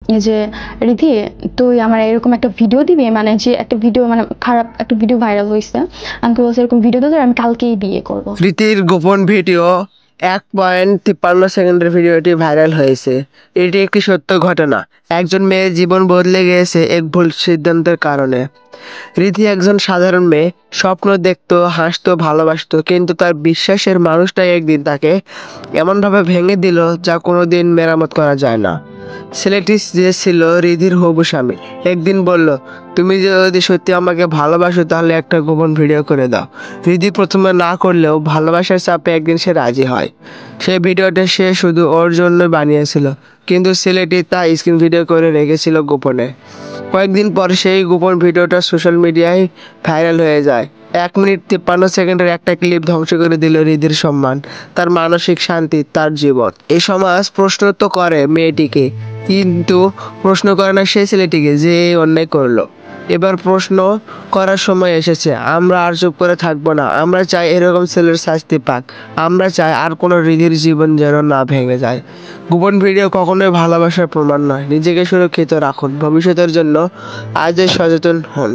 এই যে রিধি, তুই আমার এরকম একটা ভিডিও দিবি, মানে যে একটা ভিডিও, মানে খারাপ একটা ভিডিও ভাইরাল হয়েছে। আমাকে বলছে এরকম ভিডিও দিতে, আমি কালকেই বিয়ে করব। রীতির গোপন ভিডিও 1.53 সেকেন্ডের ভিডিওটি ভাইরাল হয়েছে। এটি একটি সত্য ঘটনা। একজন মেয়ের জীবন বদলে গিয়েছে এক ভুল সিদ্ধান্তের কারণে। রীতি একজন সাধারণ মেয়ে, স্বপ্ন দেখতো, হাসতো, ভালোবাসতো, কিন্তু তার বিশ্বাসের মানুষটাই একদিন তাকে এমনভাবে ভেঙে দিল যা কোনোদিন মেরামত করা যায় না। ছেলেটি যে ছিল রিধির হবু স্বামী একদিন বলল, তুমি যদি সত্যি আমাকে ভালোবাসো তাহলে একটা গোপন ভিডিও করে দাও। রিধি প্রথমে না করলেও ভালোবাসার চাপে একদিন সে রাজি হয়। সেই ভিডিওটা সে শুধু ওর জন্য বানিয়েছিল, কিন্তু ছেলেটি তা স্ক্রিন ভিডিও করে রেখেছিল গোপনে। কয়েকদিন পর সেই গোপন ভিডিওটা সোশ্যাল মিডিয়ায় ভাইরাল হয়ে যায়। 1 মিনিট 53 সেকেন্ডের একটা ক্লিপ ধ্বংস করে দিল রিধির সম্মান, তার মানসিক শান্তি, তার জীবন। এই সমাজ প্রশ্ন তো করে মেয়েটিকে, কিন্তু প্রশ্ন করে না সেই ছেলেটিকে যে এই অন্যায় করলো। এবার প্রশ্ন করার সময় এসেছে। আমরা আর চুপ করে থাকবো না। আমরা চাই এরকম ছেলের শাস্তি পাক। আমরা চাই আর কোনো রিধির জীবন যেন না ভেঙে যায়। গোপন ভিডিও কখনোই ভালোবাসার প্রমাণ নয়। নিজেকে সুরক্ষিত রাখুন। ভবিষ্যতের জন্য আজই সচেতন হন।